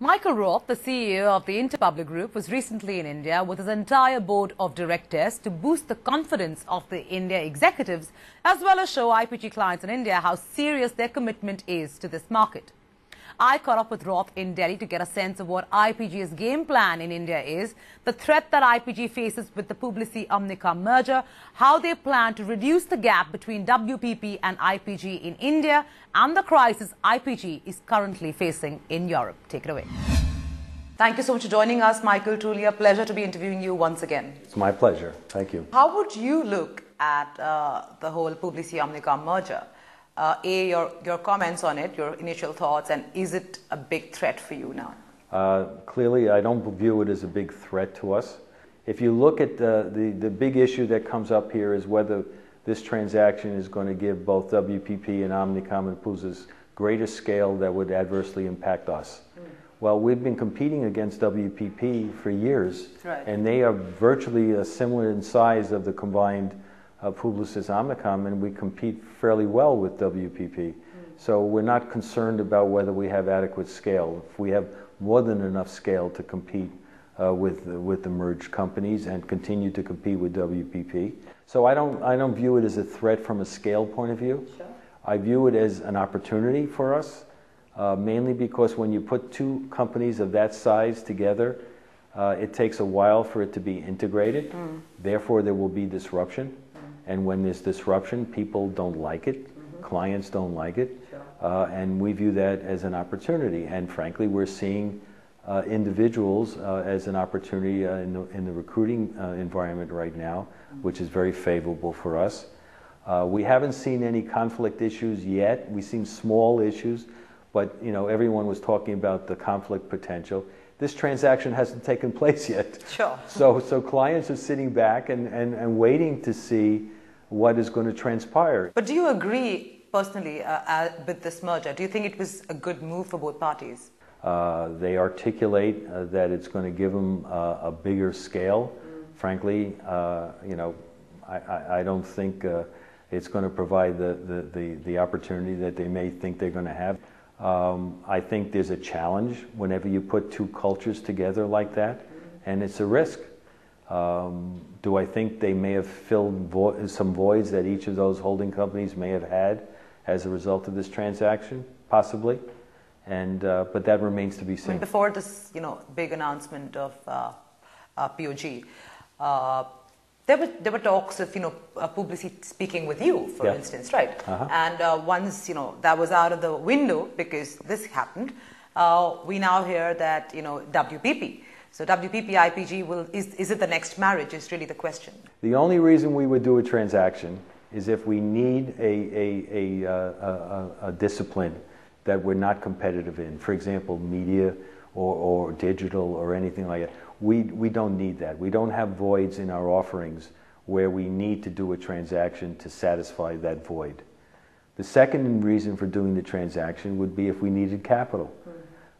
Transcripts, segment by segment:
Michael Roth, the CEO of the Interpublic Group, was recently in India with his entire board of directors to boost the confidence of the India executives as well as show IPG clients in India how serious their commitment is to this market. I caught up with Roth in Delhi to get a sense of what IPG's game plan in India is, the threat that IPG faces with the Publicis-Omnicom merger, how they plan to reduce the gap between WPP and IPG in India, and the crisis IPG is currently facing in Europe. Take it away. Thank you so much for joining us, Michael. Truly a pleasure to be interviewing you once again. It's my pleasure. Thank you. How would you look at the whole Publicis-Omnicom merger? Your comments on it, your initial thoughts, and is it a big threat for you now? Clearly, I don't view it as a big threat to us. If you look at the big issue that comes up here is whether this transaction is going to give both WPP and Omnicom and Publicis greater scale that would adversely impact us. Well, we've been competing against WPP for years, right, and they are virtually similar in size of the combined Publicis-Omnicom, and we compete fairly well with WPP. So we're not concerned about whether we have adequate scale. If we have more than enough scale to compete with the merged companies and continue to compete with WPP. So I don't view it as a threat from a scale point of view. Sure. I view it as an opportunity for us, mainly because when you put two companies of that size together, it takes a while for it to be integrated. Therefore, there will be disruption. And when there's disruption, people don't like it, clients don't like it, and we view that as an opportunity. And frankly, we're seeing individuals as an opportunity in the recruiting environment right now, which is very favorable for us. We haven't seen any conflict issues yet. We've seen small issues, but everyone was talking about the conflict potential. This transaction hasn't taken place yet. Sure. So clients are sitting back and waiting to see what is going to transpire. But do you agree personally with this merger? Do you think it was a good move for both parties? They articulate that it's going to give them a bigger scale. Frankly, I don't think it's going to provide the opportunity that they may think they're going to have. I think there's a challenge whenever you put two cultures together like that, and it's a risk. Do I think they may have filled some voids that each of those holding companies may have had as a result of this transaction? Possibly, but that remains to be seen. Before this, big announcement of POG, there were talks of Publicis speaking with you, for instance, right? And once that was out of the window because this happened, we now hear that WPP. So WPP IPG is it the next marriage? Is really the question. The only reason we would do a transaction is if we need a discipline that we're not competitive in. For example, media or digital or anything like that. We don't need that. We don't have voids in our offerings where we need to do a transaction to satisfy that void. The second reason for doing the transaction would be if we needed capital.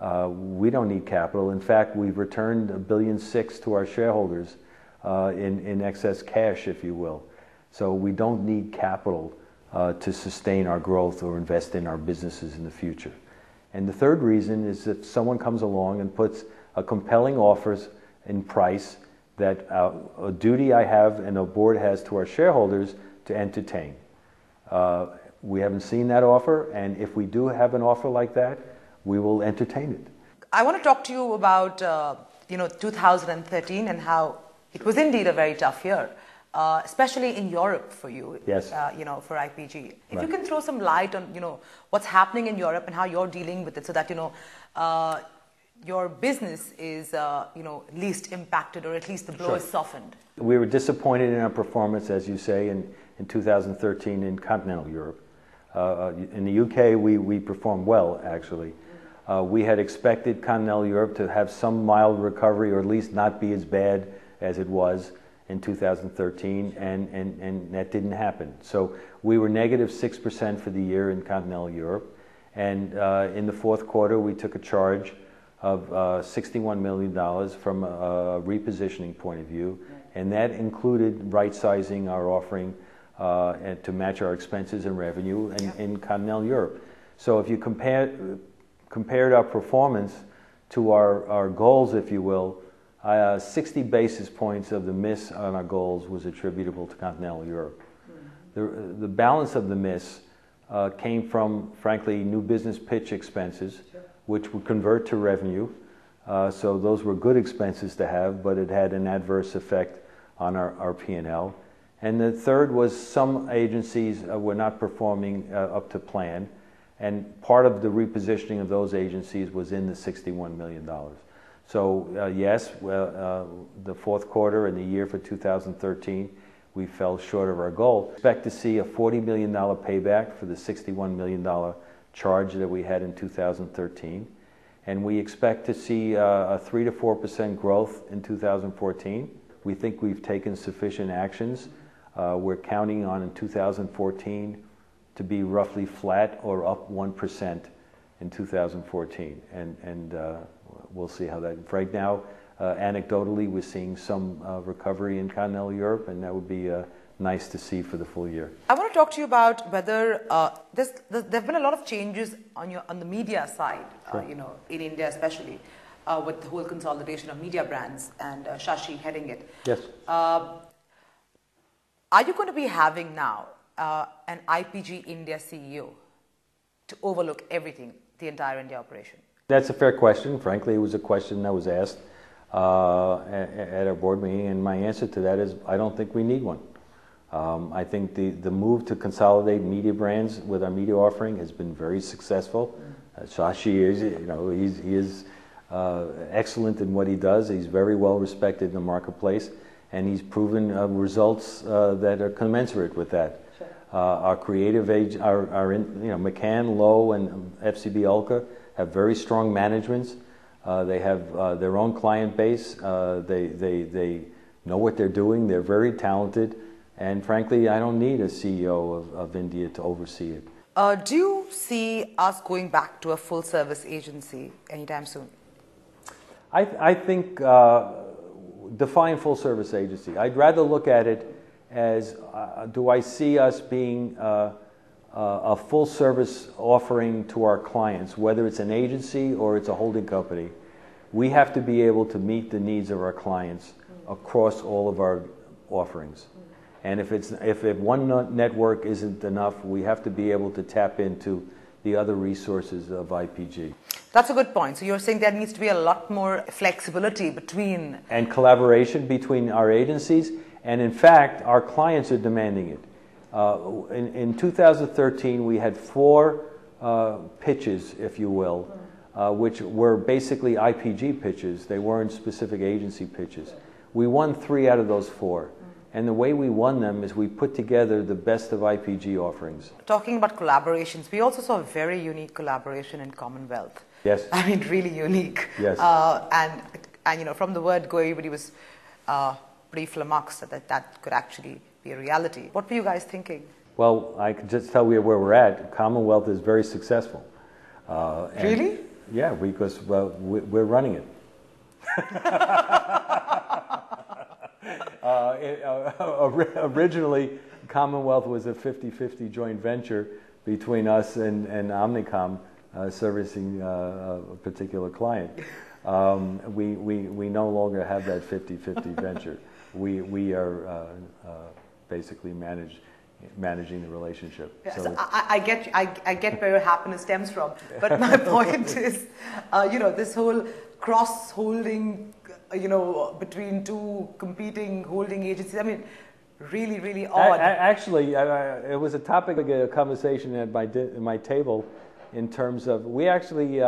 We don't need capital. In fact, we've returned $1.6 billion to our shareholders in excess cash, if you will. So we don't need capital to sustain our growth or invest in our businesses in the future. And the third reason is if someone comes along and puts a compelling offers in price that a duty I have and a board has to our shareholders to entertain. We haven't seen that offer, and if we do have an offer like that, we will entertain it. I want to talk to you about 2013 and how it was indeed a very tough year, especially in Europe for you. Yes. For IPG. If you can throw some light on what's happening in Europe and how you're dealing with it, so that your business is least impacted, or at least the blow is softened. We were disappointed in our performance, as you say, in 2013 in continental Europe. In the UK, we performed well, actually. We had expected continental Europe to have some mild recovery, or at least not be as bad as it was in 2013, and that didn't happen. So we were negative 6% for the year in continental Europe, and in the fourth quarter we took a charge of $61 million from a repositioning point of view, and that included right-sizing our offering and to match our expenses and revenue in continental Europe. So if you compared our performance to our goals, if you will, 60 basis points of the miss on our goals was attributable to continental Europe. The balance of the miss came from, frankly, new business pitch expenses, which would convert to revenue. So those were good expenses to have, but it had an adverse effect on our P&L. And the third was some agencies were not performing up to plan, and part of the repositioning of those agencies was in the $61 million. So yes, the fourth quarter and the year for 2013, we fell short of our goal. Expect to see a $40 million payback for the $61 million charge that we had in 2013. And we expect to see a 3 to 4% growth in 2014. We think we've taken sufficient actions. We're counting on in 2014 to be roughly flat or up 1% in 2014. And we'll see how that, right now, anecdotally, we're seeing some recovery in continental Europe, and that would be nice to see for the full year. I want to talk to you about whether there have been a lot of changes on the media side, Sure. in India especially, with the whole consolidation of media brands and Shashi heading it. Yes. Are you going to be having now an IPG India CEO to overlook everything, the entire India operation? That's a fair question. Frankly, it was a question that was asked at our board meeting, and my answer to that is I don't think we need one. I think the move to consolidate media brands with our media offering has been very successful. Shashi is, he is excellent in what he does. He's very well respected in the marketplace, and he's proven results that are commensurate with that. Sure. Our creative age, McCann, Lowe, and FCB Ulka have very strong managements. They have their own client base. They know what they're doing. They're very talented. And frankly, I don't need a CEO of India to oversee it. Do you see us going back to a full-service agency anytime soon? I think define full-service agency. I'd rather look at it as do I see us being a full-service offering to our clients, whether it's an agency or it's a holding company. We have to be able to meet the needs of our clients across all of our offerings. And if one network isn't enough, we have to be able to tap into the other resources of IPG. That's a good point. So you're saying there needs to be a lot more flexibility between... And collaboration between our agencies. And in fact, our clients are demanding it. In 2013, we had 4 pitches, if you will, which were basically IPG pitches. They weren't specific agency pitches. We won 3 out of those 4. And the way we won them is we put together the best of IPG offerings. Talking about collaborations, we also saw a very unique collaboration in Commonwealth. Yes. I mean, really unique. Yes. And from the word go, everybody was pretty flummoxed that could actually be a reality. What were you guys thinking? Well, I can just tell you where we're at. Commonwealth is very successful. Really? Yeah, because we're running it. Originally, Commonwealth was a 50-50 joint venture between us and Omnicom servicing a particular client. We no longer have that 50-50 venture. We are basically managing the relationship. Yeah, so I get where your happiness stems from, but my point is, this whole cross-holding, between 2 competing holding agencies. I mean, really, really odd. Actually, it was a topic of a conversation at my table, in terms of we actually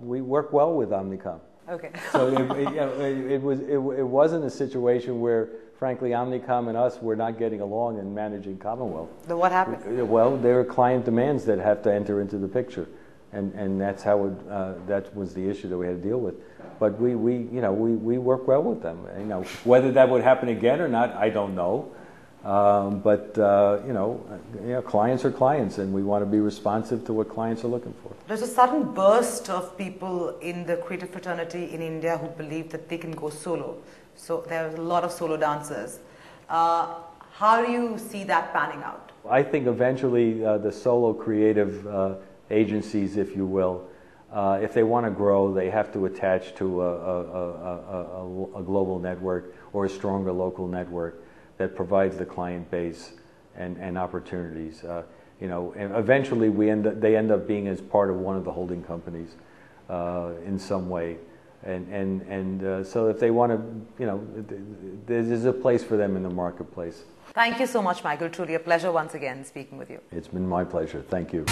we work well with Omnicom. Okay. So it wasn't a situation where, frankly, Omnicom and us were not getting along in managing Commonwealth. Then what happened? Well, there are client demands that have to enter into the picture, and that's how that was the issue that we had to deal with. But we work well with them. Whether that would happen again or not, I don't know. But clients are clients, and we want to be responsive to what clients are looking for. There's a sudden burst of people in the creative fraternity in India who believe that they can go solo. So there's a lot of solo dancers. How do you see that panning out? I think eventually the solo creative agencies, if you will, If they want to grow, they have to attach to a global network or a stronger local network that provides the client base and opportunities. And eventually they end up being as part of one of the holding companies in some way. So if they want to, there's a place for them in the marketplace. Thank you so much, Michael. Truly a pleasure once again speaking with you. It's been my pleasure. Thank you.